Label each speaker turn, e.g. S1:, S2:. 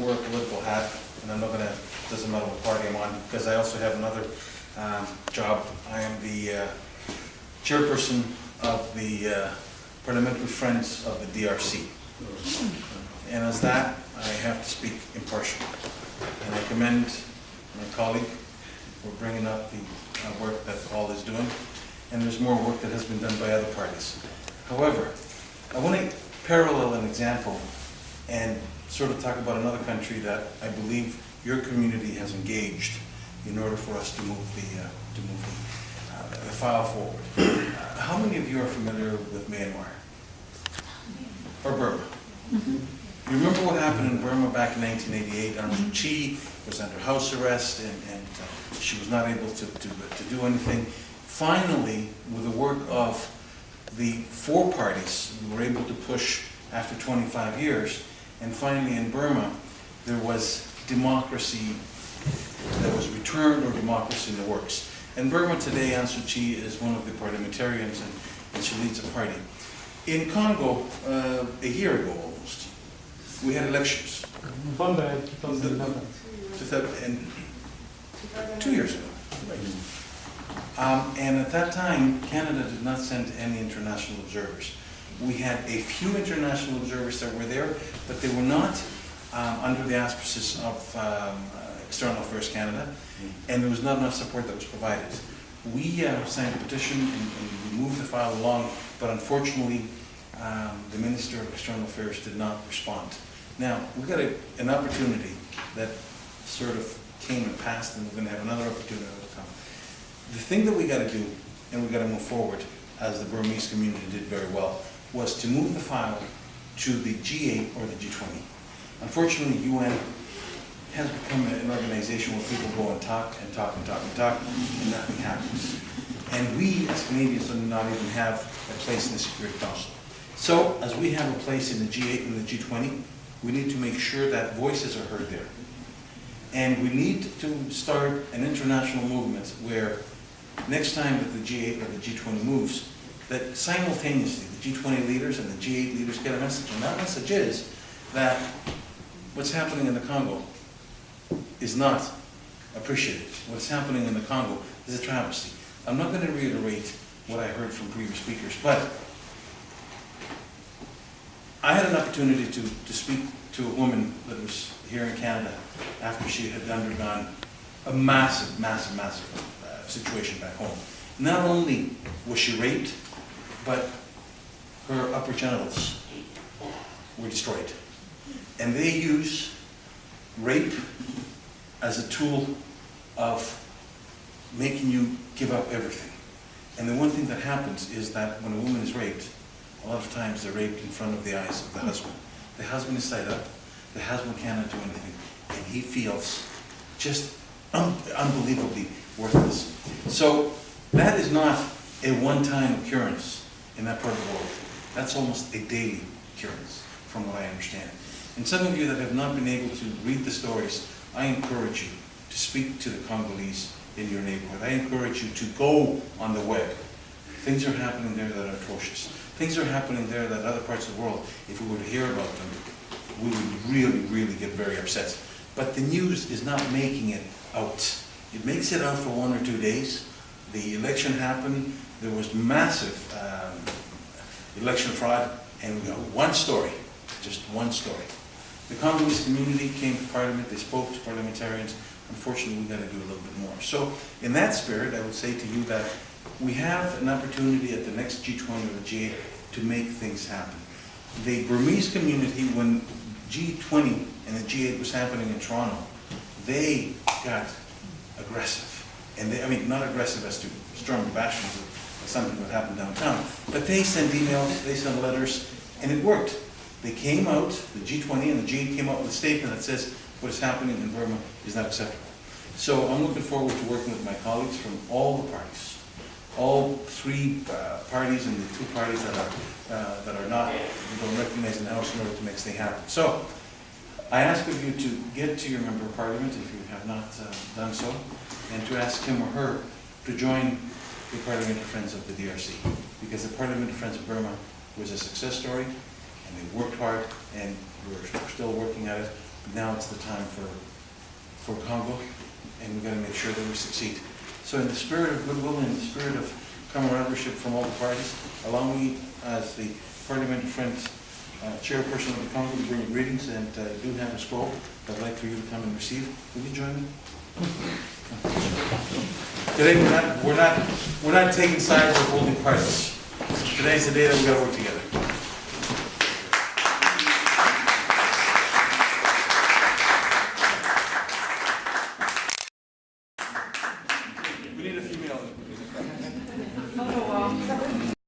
S1: wear a political hat, and I'm not going to, doesn't matter what party I'm on, because I also have another job. I am the chairperson of the Parliamentary Friends of the DRC. And as that, I have to speak impartially. And I commend my colleague for bringing up the work that Paul is doing. And there's more work that has been done by other parties. However, I want to parallel an example and sort of talk about another country that I believe your community has engaged in order for us to move the file forward. How many of you are familiar with Myanmar? Or Burma? You remember what happened in Burma back in 1988? Aung San Suu Kyi was under house arrest and she was not able to do anything. Finally, with the work of the four parties, we were able to push after 25 years, and finally in Burma, there was democracy that was returned, or democracy in the works. In Burma today, Aung San Suu Kyi is one of the parliamentarians and she leads a party. In Congo, a year ago almost, we had elections.
S2: November 2011.
S1: 2 years ago. And at that time, Canada did not send any international observers. We had a few international observers that were there, but they were not under the auspices of External Affairs Canada, and there was not enough support that was provided. We signed a petition and we moved the file along, but unfortunately, the Minister of External Affairs did not respond. Now, we got an opportunity that sort of came and passed, and we're going to have another opportunity to come. The thing that we got to do, and we got to move forward, as the Burmese community did very well, was to move the file to the G8 or the G20. Unfortunately, UN has become an organization where people go and talk and talk and talk and talk, and nothing happens. And we, as Canadians, do not even have a place in the Security Council. So, as we have a place in the G8 and the G20, we need to make sure that voices are heard there. And we need to start an international movement where next time that the G8 or the G20 moves, that simultaneously the G20 leaders and the G8 leaders get a message. And that message is that what's happening in the Congo is not appreciated. What's happening in the Congo is a travesty. I'm not going to reiterate what I heard from previous speakers, but I had an opportunity to speak to a woman that was here in Canada after she had undergone a massive situation back home. Not only was she raped, but her upper genitals were destroyed. And they use rape as a tool of making you give up everything. And the one thing that happens is that when a woman is raped, a lot of times they're raped in front of the eyes of the husband. The husband is side up, the husband cannot do anything, and he feels just unbelievably worthless. So that is not a one-time occurrence in that part of the world. That's almost a daily occurrence, from what I understand. And some of you that have not been able to read the stories, I encourage you to speak to the Congolese in your neighborhood. I encourage you to go on the web. Things are happening there that are atrocious. Things are happening there that other parts of the world, if we were to hear about them, we would really get very upset. But the news is not making it out. It makes it out for 1 or 2 days. The election happened, there was massive election fraud, and we got one story, just one story. The Congolese community came to Parliament, they spoke to parliamentarians. Unfortunately, we've got to do a little bit more. So, in that spirit, I would say to you that we have an opportunity at the next G20 or the G8 to make things happen. The Burmese community, when G20 and the G8 was happening in Toronto, they got aggressive. And they, I mean, not aggressive as to storm the bastions of something that happened downtown, but they sent emails, they sent letters, and it worked. They came out, the G20 and the G8 came out with a statement that says what is happening in Burma is not acceptable. So I'm looking forward to working with my colleagues from all the parties, all three parties and the two parties that are not, we don't recognize in the House in order to make things happen. So I ask of you to get to your member of Parliament if you have not done so, and to ask him or her to join the Parliamentary Friends of the DRC, because the Parliamentary Friends of Burma was a success story, and they worked hard, and we're still working at it. now it's the time for Congo, and we've got to make sure that we succeed. So in the spirit of goodwill and in the spirit of camaraderie from all the parties, allow me as the Parliamentary Friends chairperson of the Congo to bring you greetings, and do have a scroll that I'd like for you to come and receive. Will you join me? Today we're not taking sides or holding parties. Today's the day that we've got to work together.